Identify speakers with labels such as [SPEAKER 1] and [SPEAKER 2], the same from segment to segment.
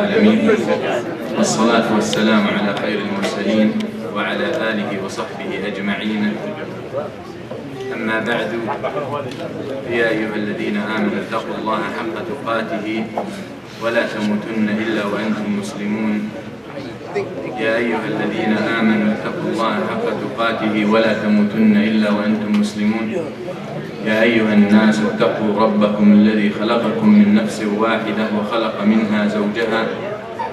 [SPEAKER 1] العالمين والصلاة والسلام على خير المرسلين وعلى آله وصحبه أجمعين. أما بعد، يا أيها الذين آمنوا اتقوا الله حق تقاته ولا تموتن إلا وأنتم مسلمون. يا أيها الذين آمنوا اتقوا الله حق تقاته ولا تموتن إلا وأنتم مسلمون. يا أيها الناس اتقوا ربكم الذي خلقكم من نفس واحدة وخلق منها زوجها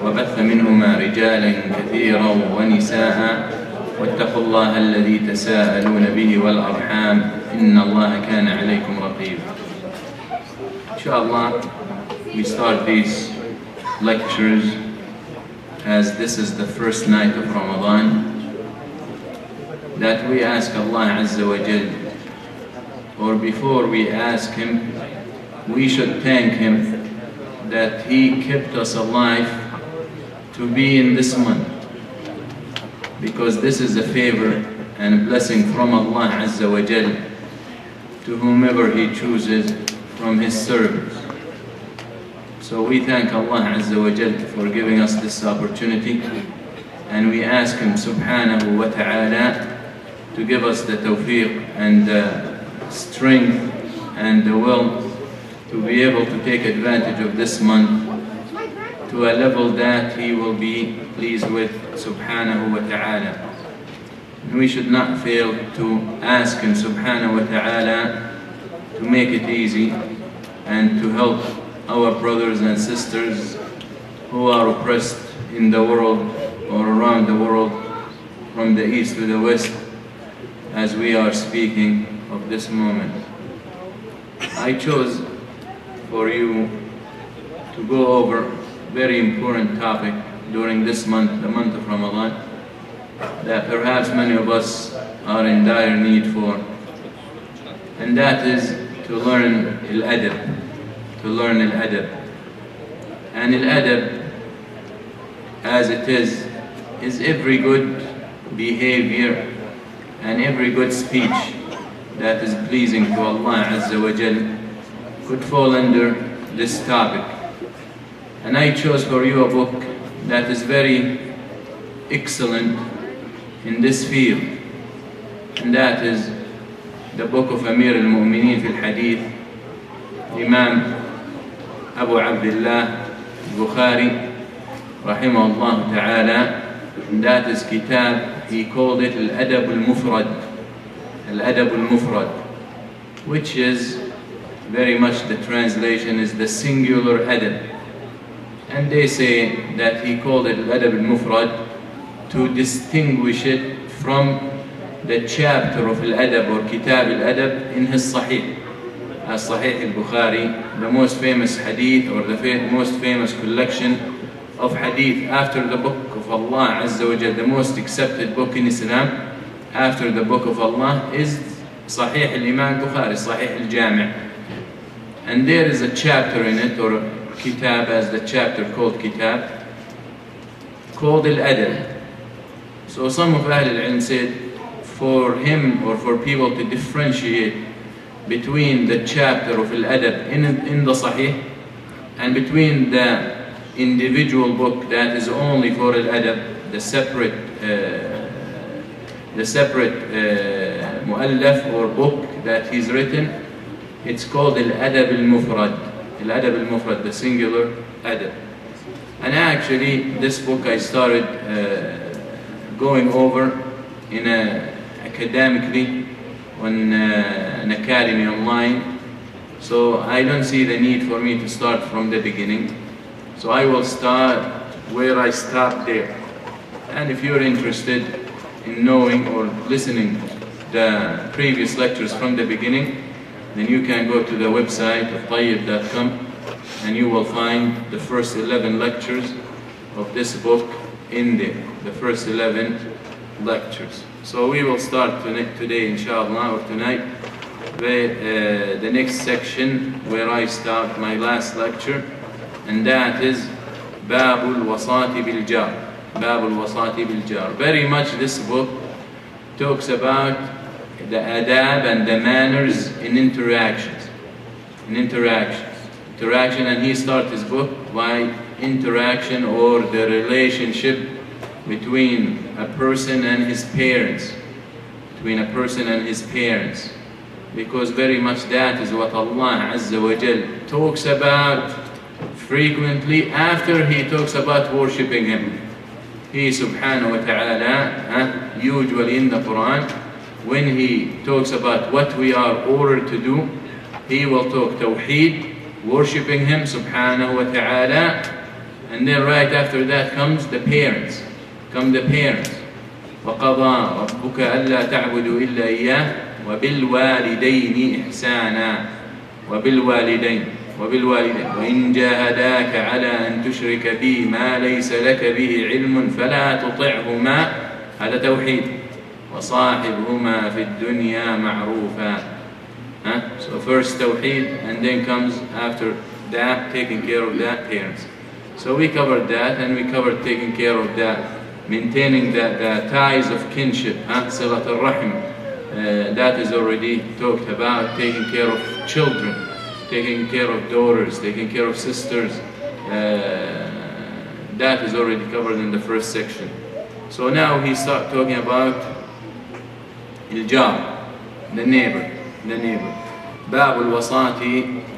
[SPEAKER 1] وبث منهما رجالا كثيرا ونساء واتقوا الله الذي تساءلون به والأرحام إن الله كان عليكم رقيبا. Inshallah, we start these lectures as this is the first night of Ramadan, that we ask Allah Azza wa Jal, or before we ask Him, we should thank Him that He kept us alive to be in this month, because this is a favor and a blessing from Allah Azza wa Jal to whomever He chooses from His servants. So we thank Allah Azza wa Jal for giving us this opportunity, and we ask Him Subhanahu wa Ta'ala to give us the tawfiq and the strength and the will to be able to take advantage of this month to a level that He will be pleased with Subhanahu wa Ta'ala. And we should not fail to ask Him Subhanahu wa Ta'ala to make it easy and to help our brothers and sisters who are oppressed in the world or around the world, from the east to the west, as we are speaking of this moment. I chose for you to go over a very important topic during this month, the month of Ramadan, that perhaps many of us are in dire need for, and that is to learn al-adab. To learn al-adab. And al-adab, as it is every good behavior and every good speech that is pleasing to Allah Azza wa Jal could fall under this topic. And I chose for you a book that is very excellent in this field, and that is the book of Amir al-Mu'mineen fil Hadith, Imam Abu Abdullah Bukhari rahimahullah ta'ala, and that is kitab, he called it Aladab Almufrad, Aladab Almufrad, which is very much the translation is the singular adab. And they say that he called it Aladab Almufrad to distinguish it from the chapter of Al-Adab or Kitab Al-Adab in his Sahih. As Sahih al-Bukhari, the most famous hadith or the most famous collection of hadith after the book of Allah Azza wa Jal, the most accepted book in Islam after the book of Allah is Sahih al-Imam Bukhari, Sahih al-Jami'. And there is a chapter in it, or kitab as the chapter called kitab, called al-Adab. So some of Ahl al-Ilm said for him or for people to differentiate between the chapter of Al-Adab in the Sahih and between the individual book that is only for Al-Adab, the separate mu'allaf or book that he's written, it's called Al-Adab Almufrad, Al-Adab Almufrad, the singular adab. And actually this book I started going over in academically on an academy online, so I don't see the need for me to start from the beginning. So I will start where I stopped there. And if you're interested in knowing or listening the previous lectures from the beginning, then you can go to the website of tayyib.com and you will find the first 11 lectures of this book in there, the first 11 lectures. So we will start today, inshallah, or tonight, with the next section where I start my last lecture, and that is Babul Wasati Bil Jar. Babul Wasati Bil Jar. Very much this book talks about the adab and the manners in interactions. And he starts his book by interaction or the relationship between a person and his parents. Because very much that is what Allah Azza wa Jal talks about frequently after He talks about worshipping Him. He subhanahu wa ta'ala usually in the Quran, when He talks about what we are ordered to do, He will talk Tawheed, worshipping Him subhanahu wa ta'ala, and then right after that comes the parents. وَقَضَى رَبُّكَ أَلَّا تَعْبُدُوا إِلَّا إِيَّاهُ وَبِالْوَالِدَيْنِ إِحْسَانًا وَبِالْوَالِدَيْنِ وَإِنْ جَاهَدَاكَ عَلَى أَن تُشْرِكَ بِي مَا لَيْسَ لَكَ بِهِ عِلْمٌ فَلَا تُطِعْهُمَا هذا توحيد وَصَاحِبْهُمَا فِي الدُّنْيَا مَعْرُوفًا. So first Tawheed, and then comes after that taking care of that parents. So we covered that, and we covered taking care of that, maintaining the ties of kinship, Silat al-Rahim, that is already talked about, taking care of children, taking care of daughters, taking care of sisters, that is already covered in the first section. So now he starts talking about الجار, the neighbor. باب الوصاة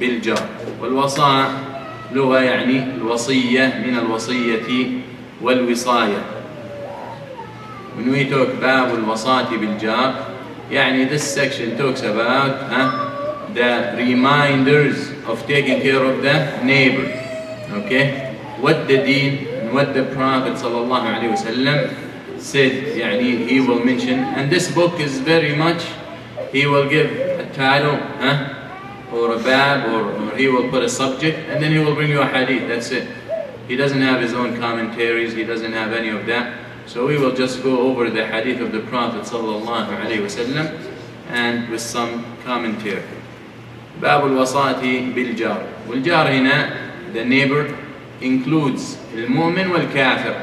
[SPEAKER 1] بالجار. والوصاة لغة يعني الوصية من الوصية والوصاية. When we talk باب الوصاة بالجار, يعني this section talks about the reminders of taking care of the neighbor. Okay? What the deen and what the Prophet sallallahu alaihi wasallam said, يعني he will mention, and this book is very much, he will give a title or a bab, or he will put a subject, and then he will bring you a hadith. That's it. He doesn't have his own commentaries, he doesn't have any of that. So we will just go over the hadith of the Prophet sallallahu alaihi wasallam and with some commentary. باب الوصاة بالجار. والجار هنا, the neighbor, includes المؤمن والكافر,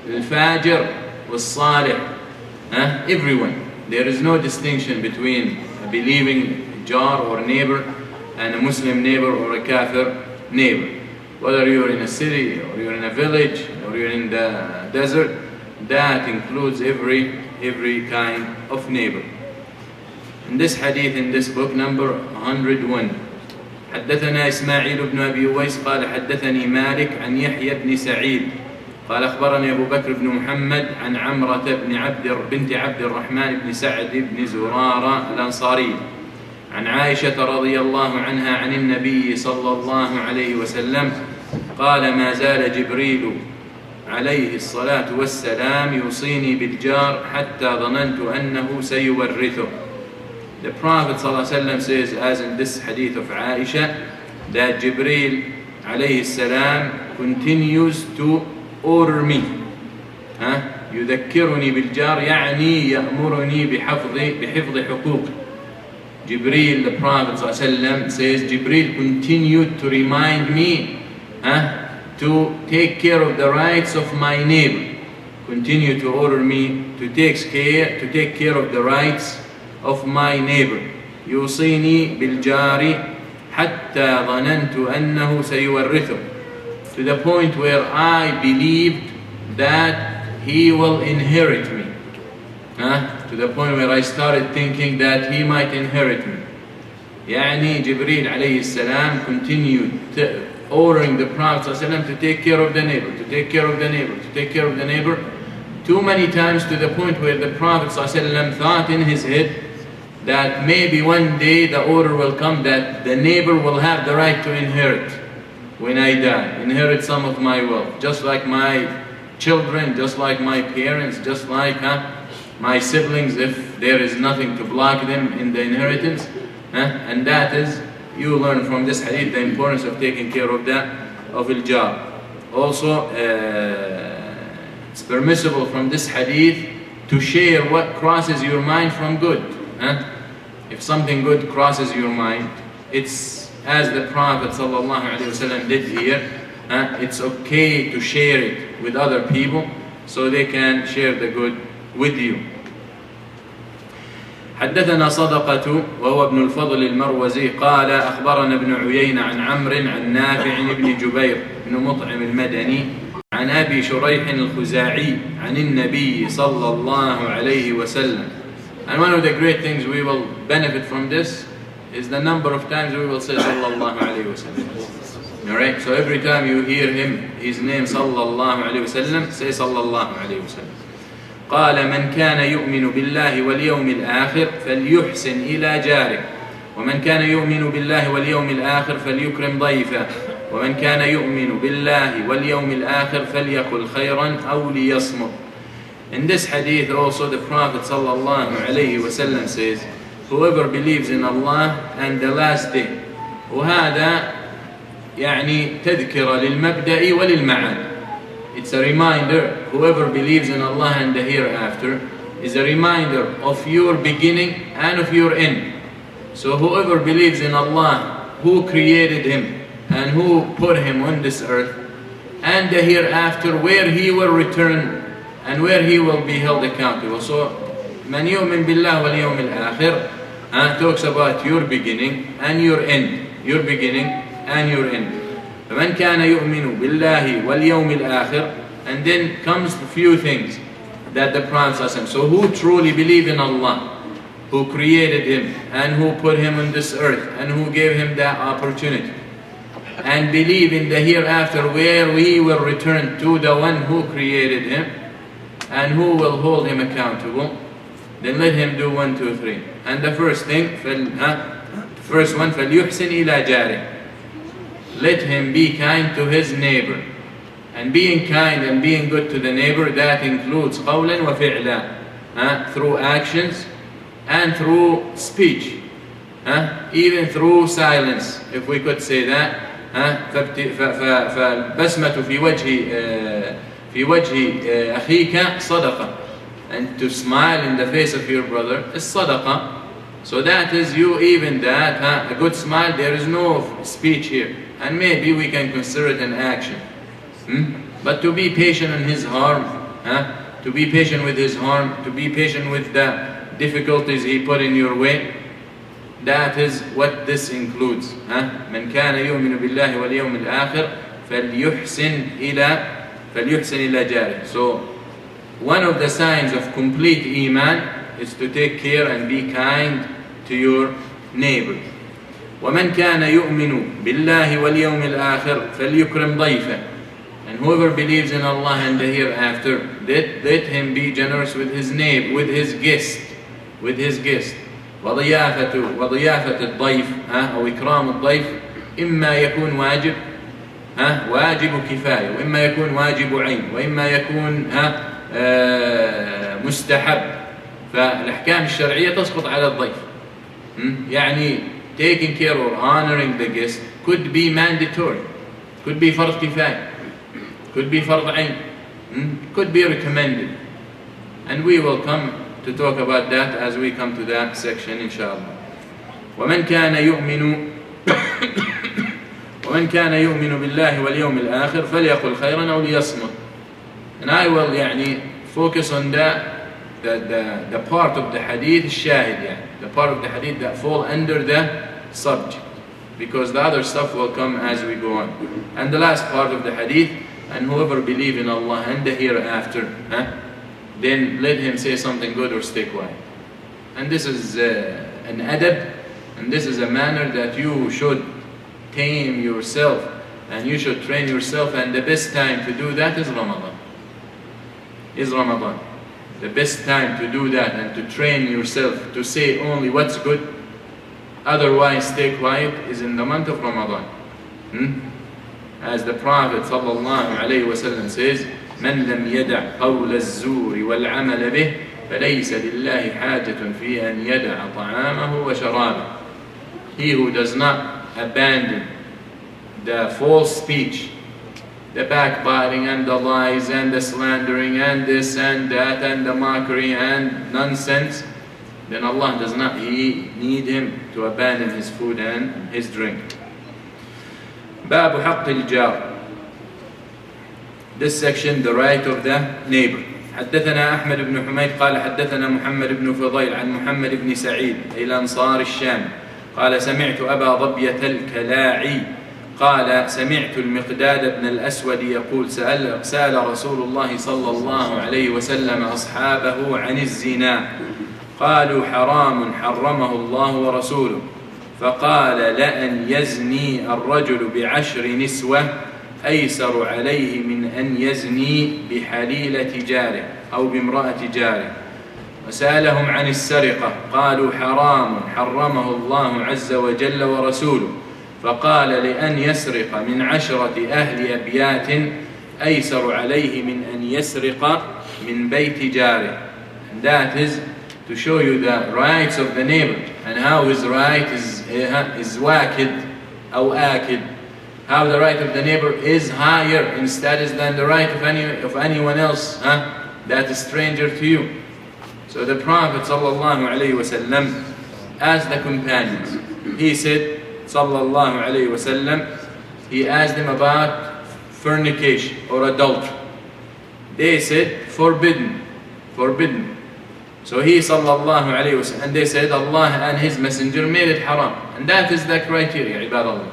[SPEAKER 1] الفاجر والصالح, everyone. There is no distinction between a believing jar or neighbor and a Muslim neighbor or a kafir neighbor. Whether you're in a city or you're in a village or you're in the desert, that includes every kind of neighbor. In this hadith, in this book, number 101, حدثنا إسماعيل بن أبي ويس قال حدثني مالك عن يحيى بن سعيد قال أخبرني أبو بكر بن محمد عن عمرة بنت عبد الرحمن بن سعد بن زرارة الأنصاري عن عائشة رضي الله عنها عن النبي صلى الله عليه وسلم قال ما زال جبريل عليه الصلاة والسلام يوصيني بالجار حتى ظننت أنه سيورثه. The Prophet ﷺ says, as in this hadith of Aisha, that Jibreel alayhi salam continues to order me. يذكرني بالجار يعني يأمرني بحفظ حقوق. Jibreel, the Prophet ﷺ says, Jibreel continued to remind me to take care of the rights of my neighbor. Continue to order me to take care of the rights of my neighbor. يوصيني بالجار حتى ظننت أنه سيورثه. To the point where I believed that he will inherit me. To the point where I started thinking that he might inherit me. يعني Jibreel alayhi salam continued ordering the Prophet ﷺ to take care of the neighbor, to take care of the neighbor, to take care of the neighbor, too many times, to the point where the Prophet ﷺ thought in his head that maybe one day the order will come that the neighbor will have the right to inherit when I die, inherit some of my wealth, just like my children, just like my parents, just like my siblings, if there is nothing to block them in the inheritance. And that is, you learn from this hadith the importance of taking care of that, of al-jar. Also, it's permissible from this hadith to share what crosses your mind from good. If something good crosses your mind, it's as the Prophet ﷺ did here, it's okay to share it with other people so they can share the good with you. حدثنا صدقة وهو ابن الفضل المروزي قال أخبرنا ابن عيينة عن عمرو عن نافع بن جبير بن مطعم المدني عن أبي شريح الخزاعي عن النبي صلى الله عليه وسلم. And one of the great things we will benefit from this is the number of times we will say sallallahu alayhi wa sallam. Alright, so every time you hear his name sallallahu alayhi wa sallam, say sallallahu alayhi wa sallam. قال من كان يؤمن بالله واليوم الآخر فليحسن إلى جاره ومن كان يؤمن بالله واليوم الآخر فليكرم ضيفه ومن كان يؤمن بالله واليوم الآخر فليقل خيرا أو ليصمت. In this hadith also the Prophet sallallahu alayhi wa sallam says, whoever believes in Allah and the last day, وهذا يعني تذكرة للمبدأ وللمعاد. It's a reminder, whoever believes in Allah and the hereafter is a reminder of your beginning and of your end. So whoever believes in Allah, who created him and who put him on this earth, and the hereafter where he will return and where he will be held accountable. So من يؤمن بالله واليوم الآخر talks about your beginning and your end. Your beginning and your end. فمن كان يؤمن بالله واليوم الآخر, and then comes a few things that the Prophet said. So who truly believe in Allah, who created him and who put him on this earth and who gave him that opportunity, and believe in the hereafter where we will return to the one who created him and who will hold him accountable, then let him do 1, 2, 3. And the first thing, first one, فَلْيُحْسِنْ إِلَى جَارِهِ. Let him be kind to his neighbor. And being kind and being good to the neighbor, that includes قَوْلًا وَفِعْلًا, through actions and through speech, even through silence, if we could say that. فالبسمة في وجه أخيك صدقة. And to smile in the face of your brother is صدقة. So that is you, even that, a good smile, there is no speech here. And maybe we can consider it an action. But to be patient in his harm, to be patient with his harm, to be patient with the difficulties he put in your way, that is what this includes. من كان يؤمن بالله واليوم الآخر فليحسن إلى جاره. So one of the signs of complete iman is to take care and be kind to your neighbor. ومن كان يؤمن بالله واليوم الآخر فليكرم ضيفه. And whoever believes in Allah and the hereafter, let him be generous with his neighbor, with his guest. وضيافة الضيف أو إكرام الضيف إما يكون واجب واجب كفاية، وإما يكون واجب عين، وإما يكون مستحب. فالأحكام الشرعية تسقط على الضيف. يعني taking care or honoring the guest could be mandatory, could be فرض كفاية, could be فرض عين, could be recommended. And we will come to talk about that as we come to that section inshallah. ومن كان يؤمن بالله واليوم الآخر فليقل خيرا أو ليصمت. And I will focus on the part of the hadith الشاهد, the part of the hadith that fall under the subject, because the other stuff will come as we go on. And the last part of the hadith, and whoever believe in Allah and the hereafter, then let him say something good or stay quiet. And this is an adab, and this is a manner that you should tame yourself and you should train yourself, and the best time to do that is Ramadan. The best time to do that and to train yourself to say only what's good, otherwise stay quiet, is in the month of Ramadan. As the Prophet sallallahu alayhi wa sallam says, من لم يدع قول الزور والعمل به فليس لله حاجة في أن يدع طعامه وشرابه. He who does not abandon the false speech, the backbiting and the lies and the slandering and this and that and the mockery and nonsense, then Allah does not need him to abandon his food and his drink. باب حق الجار. This section, the right of the neighbor. حدثنا أحمد بن حميد قال حدثنا محمد بن فضيل عن محمد بن سعيد إلى أنصار الشام قال سمعت أبا ضبية الكلاعي قال سمعت المقداد بن الأسود يقول سأل رسول الله صلى الله عليه وسلم أصحابه عن الزنا قالوا حرام حرمه الله ورسوله فقال لأن يزني الرجل ب10 نسوة أيسر عليه من أن يزني بحليلة جاره أو بامرأة جاره. وسألهم عن السرقة قالوا حرام حرمه الله عز وجل ورسوله فقال لأن يسرق من 10 أهل أبيات أيسر عليه من أن يسرق من بيت جاره. And that is to show you the rights of the neighbor and how his right is wakid or akid, how the right of the neighbor is higher in status than the right of anyone else that is stranger to you. So the Prophet sallallahu alaihi wasallam asked the companions, he said sallallahu alaihi wasallam, he asked them about fornication or adultery. They said forbidden. So he sallallahu alayhi wa sallam, and they said Allah and His Messenger made it haram. And that is the criteria, ibadallah.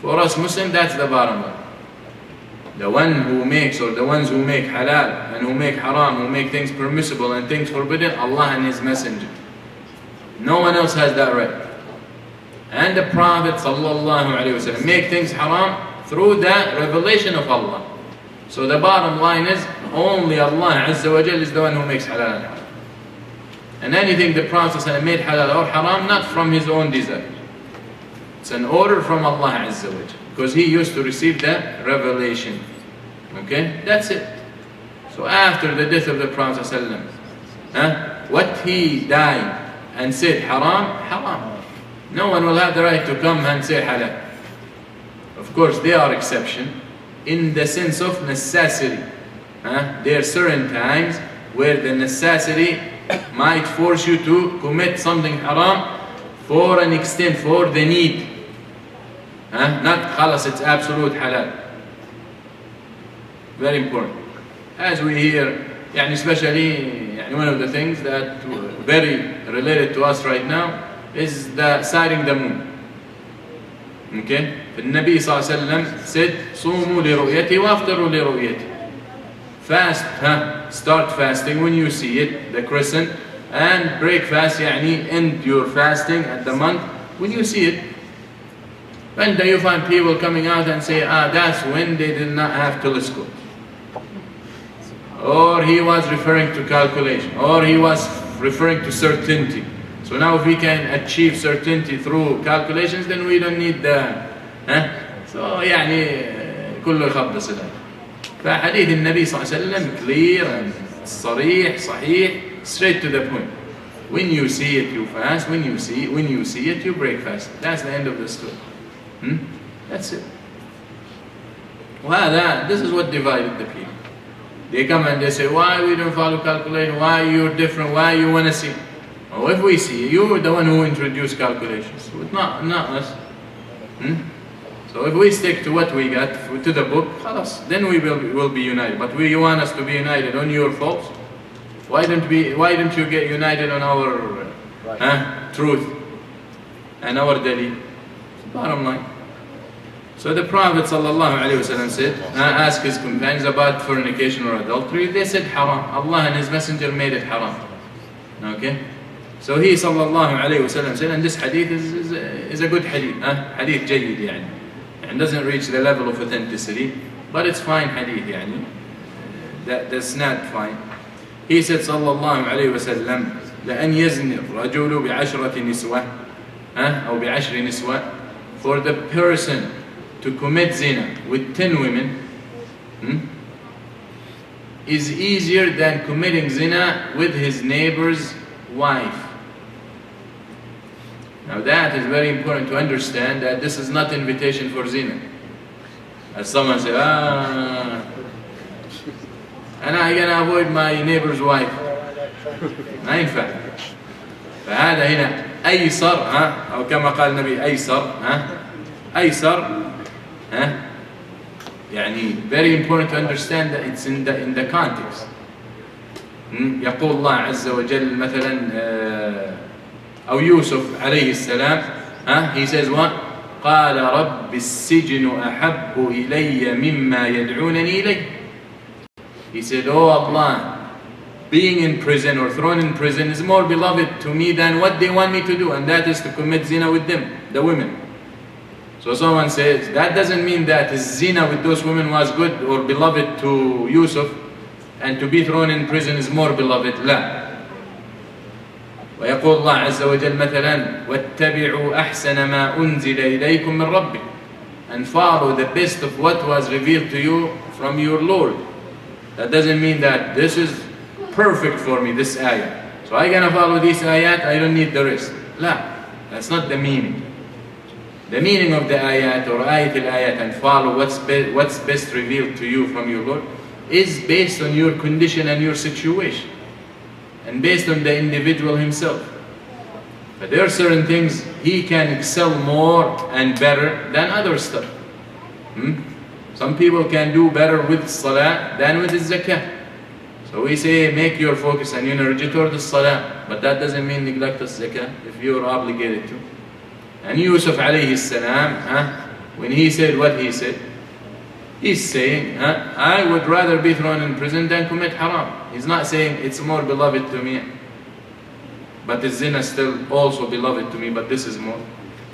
[SPEAKER 1] For us Muslims, that's the bottom line. The one who makes, or the ones who make halal and who make haram, who make things permissible and things forbidden, Allah and His Messenger. No one else has that right. And the Prophet sallallahu alayhi wa sallam make things haram through the revelation of Allah. So the bottom line is, only Allah Azza wa Jal is the one who makes halal and haram. And anything the Prophet made halal or haram, not from his own desire. It's an order from Allah Azza wa Jal, because he used to receive that revelation. Okay, that's it. So after the death of the Prophet what he died and said haram, haram. No one will have the right to come and say halal. Of course, there are exceptions in the sense of necessity. There are certain times where the necessity might force you to commit something haram for an extent, for the need. Not khalas, it's absolute halal. Very important. As we hear, especially one of the things that very related to us right now is the sighting the moon. Okay? The Nabi sallallahu alaihi wasallam said, "Sumu li ru'yati wa aftaru li ru'yati." Fast, start fasting when you see it, the crescent, and break fast, end your fasting at the month when you see it. And then you find people coming out and say, that's when they did not have telescope. Or he was referring to calculation, or he was referring to certainty. So now if we can achieve certainty through calculations, then we don't need the so كله يخبص الآن. فحديث النبي صلى الله عليه وسلم clear and صريح صحيح, straight to the point. When you see it, you fast. When you see it, you break fast. That's the end of the story. That's it. This is what divided the people. They come and they say, why we don't follow calculation? Why you're different? Why you want to see? Oh, if we see, you were the one who introduced calculations. So it's not us. So if we stick to what we got, to the book, then we will be united. But you want us to be united on your faults? Why don't you get united on our truth and our dalil? Bottom line. So the Prophet ﷺ said, asked his companions about fornication or adultery. They said haram. Allah and His Messenger made it haram. Okay? So he ﷺ said, and this hadith is a good hadith. Hadith jayyid and doesn't reach the level of authenticity, but it's fine hadith that's not fine. He said sallallahu alayhi wa sallam, لأن يزني الرجل بعشرة نسوة أو بعشر نسوة, for the person to commit zina with 10 women is easier than committing zina with his neighbor's wife. Now that is very important to understand, that this is not invitation for zina. As someone say, and I can avoid my neighbor's wife. ما ينفع. فهذا هنا أيسر أو كما قال النبي أيسر very important to understand that it's in the context. يقول الله عز وجل مثلا أو يوسف عليه السلام he says what? قال رب السجن أحب إلي مما يدعونني إليه. He said, oh Allah, being in prison or thrown in prison is more beloved to me than what they want me to do, and that is to commit zina with them, the women. So someone says, that doesn't mean that zina with those women was good or beloved to Yusuf, and to be thrown in prison is more beloved. لا. ويقول الله عز وجل مثلا واتبعوا أحسن ما أنزل إليكم من ربكم, and follow the best of what was revealed to you from your Lord. That doesn't mean that this is perfect for me, this ayah, so I'm gonna follow this ayat, I don't need the rest. لا, that's not the meaning. The meaning of the ayat or ayat al-ayat and follow what's best revealed to you from your Lord is based on your condition and your situation, and based on the individual himself. But there are certain things he can excel more and better than other stuff. Some people can do better with salah than with the zakah. So we say make your focus and energy toward the salah, but that doesn't mean neglect the zakah if you are obligated to. And Yusuf alayhi salam, when he said what he said, he's saying, I would rather be thrown in prison than commit haram. He's not saying it's more beloved to me, but the zina is still also beloved to me, but this is more.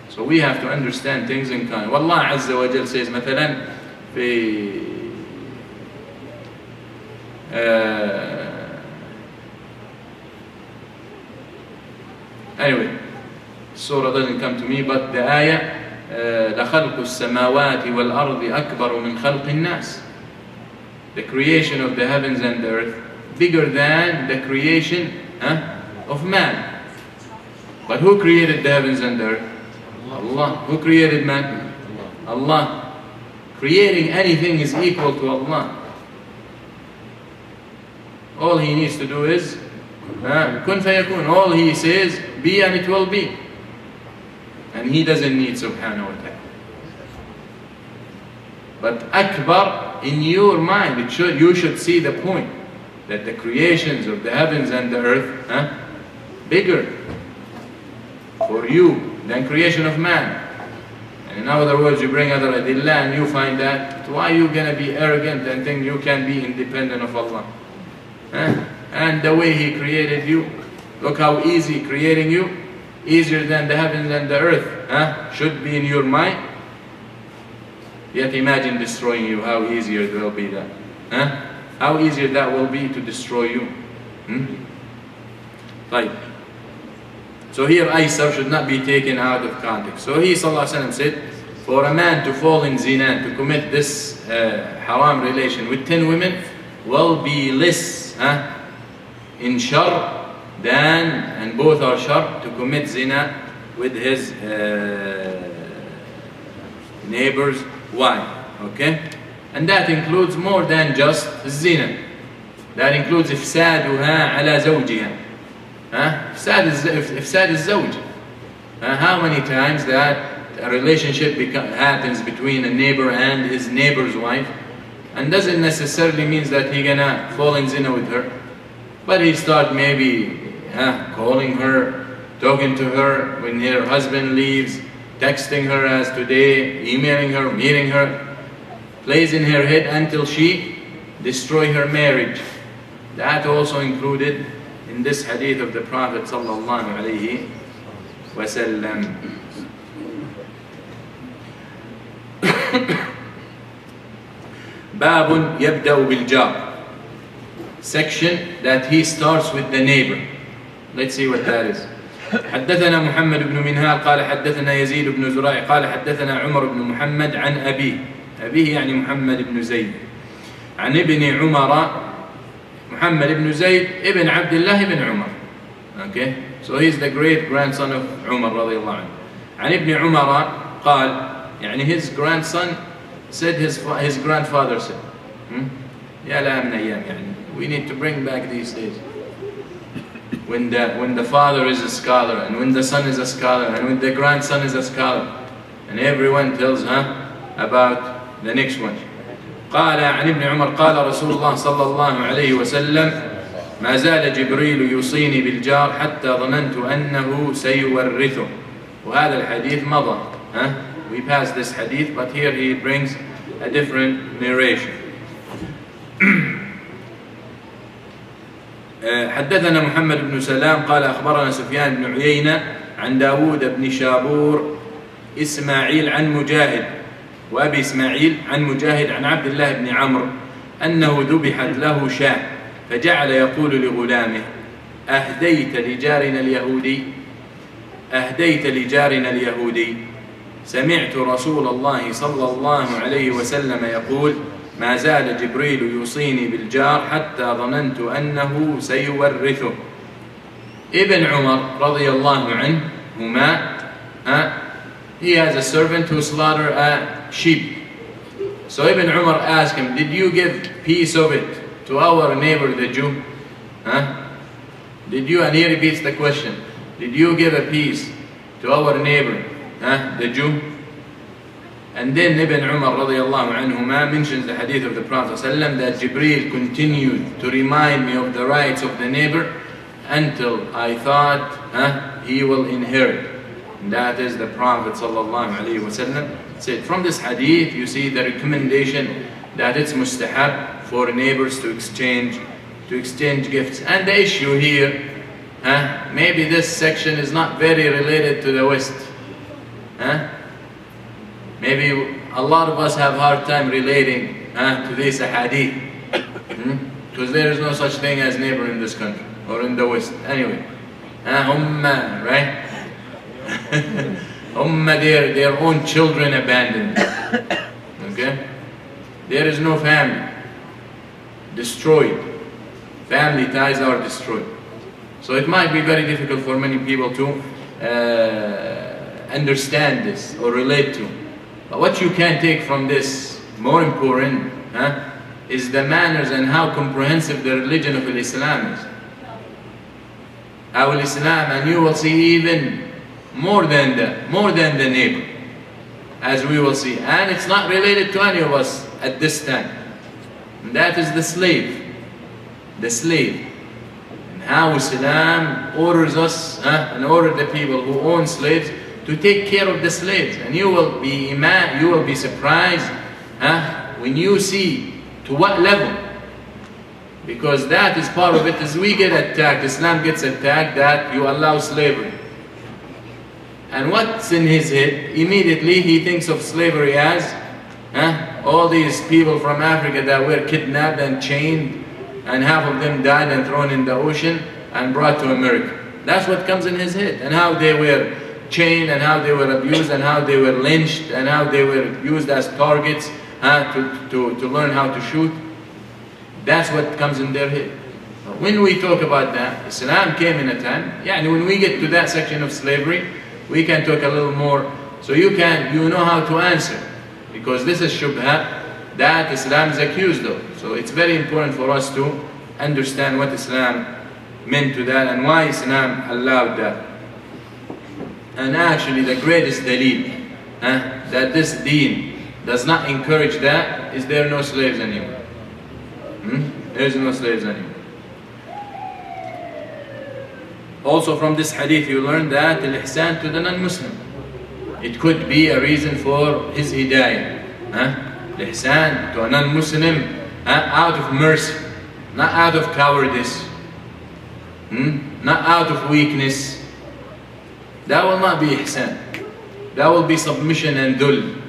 [SPEAKER 1] So we have to understand things in kind. Wallah Azza wa Jal says, مثلا في anyway, surah doesn't come to me, but the ayah لخلق السماوات والأرض أكبر من خلق الناس. The creation of the heavens and the earth bigger than the creation of man. But who created the heavens and the earth? Allah. Who created man? Allah. Creating anything is equal to Allah. All he needs to do is kun fayakun. All he says, be and it will be. And he doesn't need subhanahu wa ta'ala. But akbar, in your mind, you should see the point that the creations of the heavens and the earth bigger for you than creation of man. And in other words, you bring other adillah and you find that, why are you going to be arrogant and think you can be independent of Allah? And the way He created you, look how easy creating you, easier than the heavens and the earth, should be in your mind. Yet imagine destroying you, how easier it will be that. How easier that will be to destroy you. Right. So here Aysar should not be taken out of context. So he sallallahu alaihi wasallam said, for a man to fall in zina, to commit this haram relation with 10 women, will be less in shar than, and both are shar, to commit zina with his neighbor's wife. Okay? And that includes more than just zina. That includes ifsaduha ala zawjiha. Ifsad is zawj. How many times that a relationship happens between a neighbor and his neighbor's wife, and doesn't necessarily means that he gonna fall in zina with her, but he start maybe calling her, talking to her when her husband leaves, texting her as today, emailing her, meeting her, plays in her head until she destroy her marriage. That also included in this hadith of the Prophet sallallahu alaihi wasallam. Babun yabda'u bil jar. Section that he starts with the neighbor. Let's see what that is. حدثنا محمد بن منهال قال حدثنا يزيد بن زريع قال حدثنا عمر بن محمد عن أبيه يعني محمد بن زيد عن ابن عمر محمد بن زيد ابن عبد الله بن عمر. Okay, so he's the great grandson of Umar رضي الله عنه. عن ابن عمر قال, يعني his grandson said his grandfather said, يا لها من أيام, يعني we need to bring back these days when the father is a scholar, and when the son is a scholar, and when the grandson is a scholar, and everyone tells about the next one. قال عن ابن عمر قال رسول الله صلى الله عليه وسلم ما زال جبريل يوصيني بالجار حتى ظننت أنه سيورثه. وهذا الحديث مضى we passed this hadith, but here he brings a different narration. حدثنا محمد بن سلام قال أخبرنا سفيان بن عيينة عن داود بن شابور إسماعيل عن مجاهد وأبي إسماعيل عن مجاهد عن عبد الله بن عمرو أنه ذبحت له شاة فجعل يقول لغلامه أهديت لجارنا اليهودي سمعت رسول الله صلى الله عليه وسلم يقول ما زال جبريل يوصيني بالجار حتى ظننت أنه سيورثه. Ibn Umar رضي الله عنهما, he has a servant who slaughtered a sheep. So Ibn Umar asked him, did you give piece of it to our neighbor the Jew? Did you, and he repeats the question, did you give a piece to our neighbor, the Jew? And then Ibn Umar radiallahu anhuma mentions the hadith of the Prophet ﷺ that Jibreel continued to remind me of the rights of the neighbor until I thought he will inherit. And that is the Prophet ﷺ said. From this hadith you see the recommendation that it's mustahab for neighbors to exchange gifts. And the issue here, maybe this section is not very related to the West. Maybe a lot of us have a hard time relating to this hadith, because there is no such thing as neighbor in this country or in the West. Anyway, right? Their own children abandoned. Okay? There is no family. Destroyed. Family ties are destroyed. So it might be very difficult for many people to understand this or relate to. But what you can take from this, more important, is the manners and how comprehensive the religion of Islam is. Our Islam, and you will see even more than the neighbor, as we will see. And it's not related to any of us at this time. And that is the slave. The slave. And how Islam orders us, and ordered the people who own slaves to take care of the slaves. And you will be surprised when you see to what level. Because that is part of it. As we get attacked, Islam gets attacked, that you allow slavery. And what's in his head? Immediately he thinks of slavery as all these people from Africa that were kidnapped and chained, and half of them died and thrown in the ocean and brought to America. That's what comes in his head. And how they were chained, and how they were abused, and how they were lynched, and how they were used as targets to learn how to shoot. That's what comes in their head. When we talk about that, Islam came in a time, when we get to that section of slavery, we can talk a little more, so you know how to answer, because this is shubha that Islam is accused of. So it's very important for us to understand what Islam meant to that and why Islam allowed that. And actually the greatest dalil that this deen does not encourage that is there are no slaves anymore. There is no slaves anymore. Also from this hadith you learn that al-ihsan to the non-Muslim, it could be a reason for his hidayah. Al-ihsan to a non-Muslim out of mercy, not out of cowardice, not out of weakness. That will not be ihsan. That will be submission and dhul.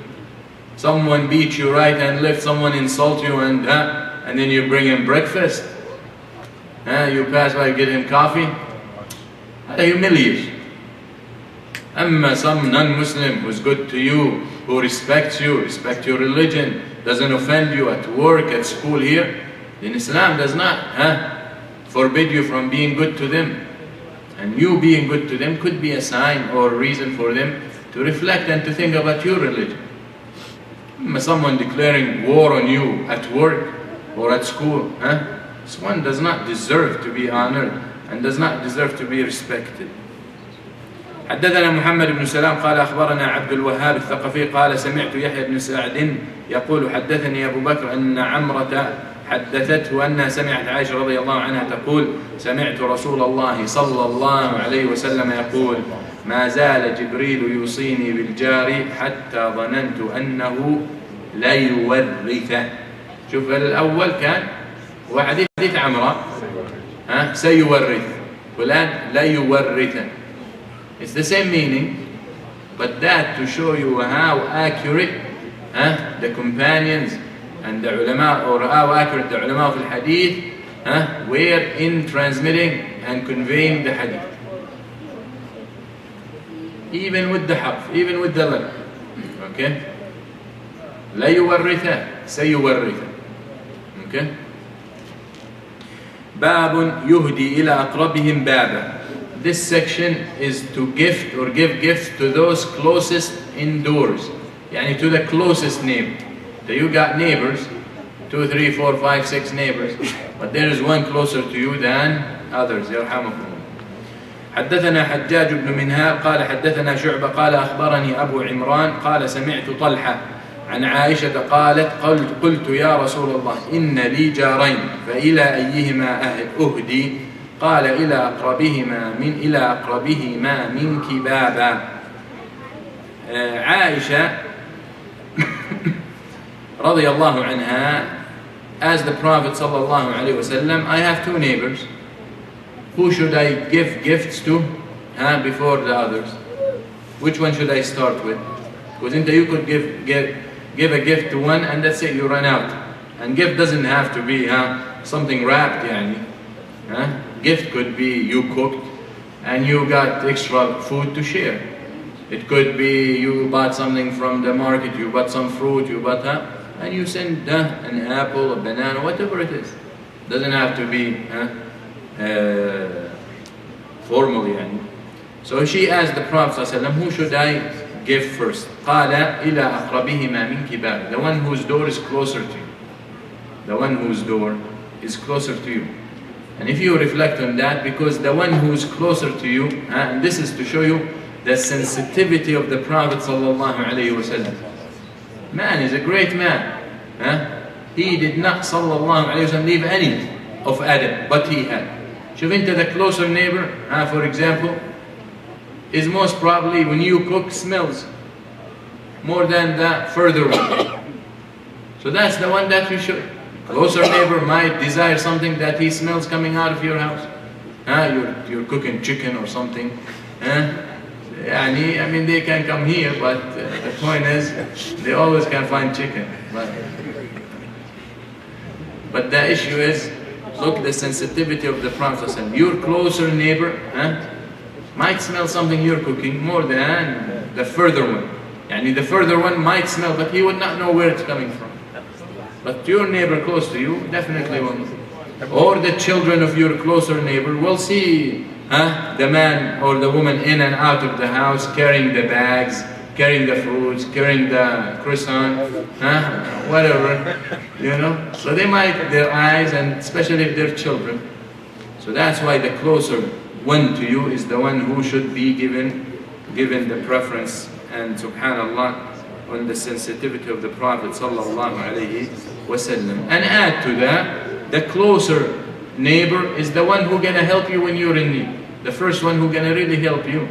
[SPEAKER 1] Someone beat you right and left, someone insult you, and then you bring him breakfast. You pass by, get him coffee. Humiliation. Some non-Muslim who's good to you, who respects you, respect your religion, doesn't offend you at work, at school here, then Islam does not forbid you from being good to them. And you being good to them could be a sign or a reason for them to reflect and to think about your religion. Someone declaring war on you at work or at school, this one does not deserve to be honored and does not deserve to be respected. حدثنا محمد بن سلام قال أخبرنا عبد الوهاب الثقفي قال سمعت يحيى بن سعد يقول حدثني أبو بكر أن عمرة حدثته أنها سمعت عائشة رضي الله عنها تقول سمعت رسول الله صلى الله عليه وسلم يقول ما زال جبريل يوصيني بالجار حتى ظننت أنه لا يورثه. شوف الأول كان وحديث عمرة سيورث، والآن لا يورثه. It's the same meaning, but that to show you how accurate the companions and the ulama, or how accurate the ulama of the hadith were in transmitting and conveying the hadith. Even with the harf, even with the letter. Okay? لا يورثه سيورثه. Okay? باب يهدي إلى أقربهم بابا. This section is to gift or give gifts to those closest indoors. يعني to the closest neighbor. So you got neighbors, 2, 3, 4, 5, 6 neighbors, but there is one closer to you than others. يرحمكم. حدثنا حجاج بن منهال قال حدثنا شعبة قال أخبرني أبو عمران قال سمعت طلحة عن عائشة قالت قلت يا رسول الله إن لي جارين فإلى أيهما أهدي؟ قال إلى أقربهما منك بابا. عائشة رضي الله عنها, as the Prophet sallallahu alaihi wasallam, I have 2 neighbors. Who should I give gifts to before the others? Which one should I start with? Because you could give a gift to one and that's it, you run out. And gift doesn't have to be something wrapped. Gift could be you cooked and you got extra food to share. It could be you bought something from the market, you bought some fruit, you bought and you send an apple, a banana, whatever it is. Doesn't have to be formally. So she asked the Prophet ﷺ, who should I give first? قال إلى أقربهما منك باب. The one whose door is closer to you. The one whose door is closer to you. And if you reflect on that, because the one who is closer to you, and this is to show you the sensitivity of the Prophet sallallahu alaihi wasallam. Man is a great man. He did not sallallahu alaihi wasallam leave any of Adam, but he had. شوف انت, the closer neighbor, for example, is most probably when you cook smells more than the further one. So that's the one that you should. Closer neighbor might desire something that he smells coming out of your house. You're cooking chicken or something. I mean, they can come here, but the point is, they always can find chicken. But the issue is, look, the sensitivity of the Prophet. Your closer neighbor might smell something you're cooking more than the further one. The further one might smell, but he would not know where it's coming from. But your neighbor close to you definitely will. Or the children of your closer neighbor will see the man or the woman in and out of the house carrying the bags, carrying the fruits, carrying the croissant, whatever, So they might, their eyes, and especially if they're children. So that's why the closer one to you is the one who should be given the preference. And subhanallah, on the sensitivity of the Prophet sallallahu alaihi wasallam. And add to that, the closer neighbor is the one who's gonna help you when you're in need. The first one who's gonna really help you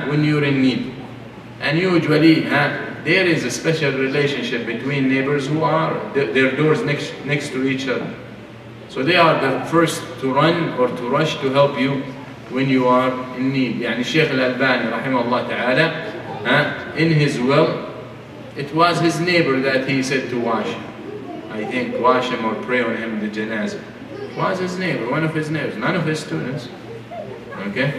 [SPEAKER 1] when you're in need. And usually, there is a special relationship between neighbors who are their doors next to each other. So they are the first to run or to rush to help you when you are in need. Shaykh Al-Albani rahimahullah ta'ala, in his will, it was his neighbor that he said to wash him or pray on him the janazah. It was his neighbor, one of his neighbors, none of his students. Okay?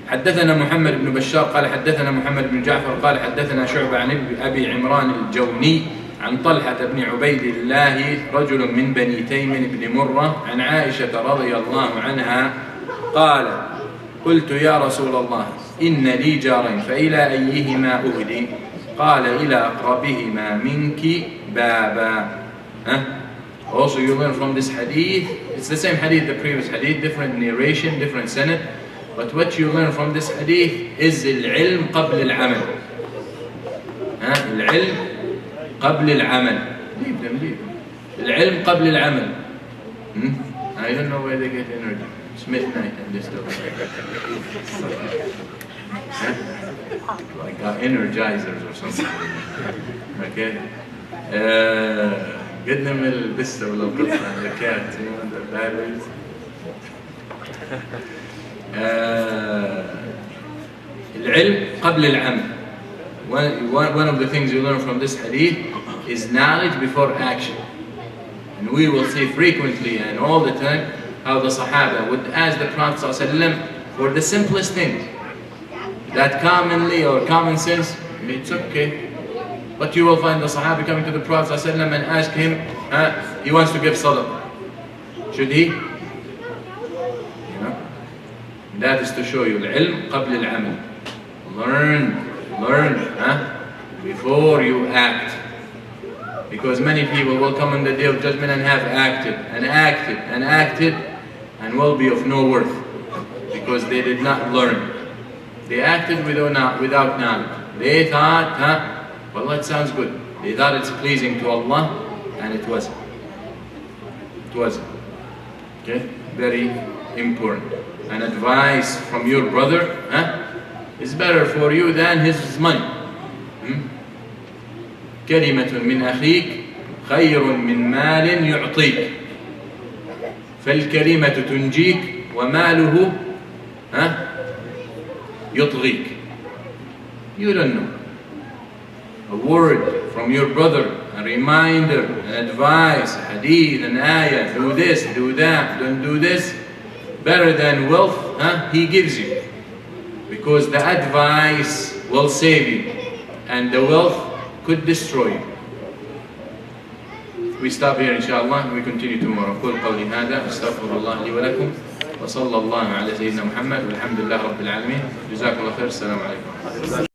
[SPEAKER 1] حدثنا محمد بن بشار قال حدثنا محمد بن جعفر قال حدثنا شعبة عن أبي عمران الجوني عن طلحة بن عبيد الله رجل من بني تيم بن مرة عن عائشة رضي الله عنها قال قلت يا رسول الله إن لي جارين فإلى أيهما أهدي؟ قال إلى أقربهما منك بابا. Also you learn from this hadith, it's the same hadith, the previous hadith, different narration, different sanad, but what you learn from this hadith is العلم قبل العمل. العلم قبل العمل. Leave them. العلم قبل العمل. I don't know where they get energy. It's midnight and this stuff. Like energizers or something. Okay? قدنا من البسة ولا القطة الكات the batteries. العلم قبل العمل. One of the things you learn from this hadith is knowledge before action. And we will see frequently and all the time how the Sahaba would ask the Prophet ﷺ for the simplest things. That commonly or common sense, it's okay. But you will find the Sahaba coming to the Prophet ﷺ and ask him, he wants to give sadaqah. Should he? You know? That is to show you العلم قبل العمل. Learn before you act. Because many people will come on the day of judgment and have acted and will be of no worth because they did not learn. They acted without knowledge. They thought, well, that sounds good. They thought it's pleasing to Allah, and it wasn't. It wasn't. Okay? Very important. An advice from your brother is better for you than his money. كلمة من أخيك خير من مال يعطيك فالكلمة تنجيك وماله يطغيك. You don't know. A word from your brother, a reminder, an advice, a hadith, an ayah, do this, do that, don't do this, better than wealth he gives you. Because the advice will save you and the wealth could destroy you. We stop here inshallah and we continue tomorrow. قول قولي هذا استغفر الله لي ولكم وصلى الله على سيدنا محمد والحمد لله رب العالمين. جزاكم الله خير. السلام عليكم.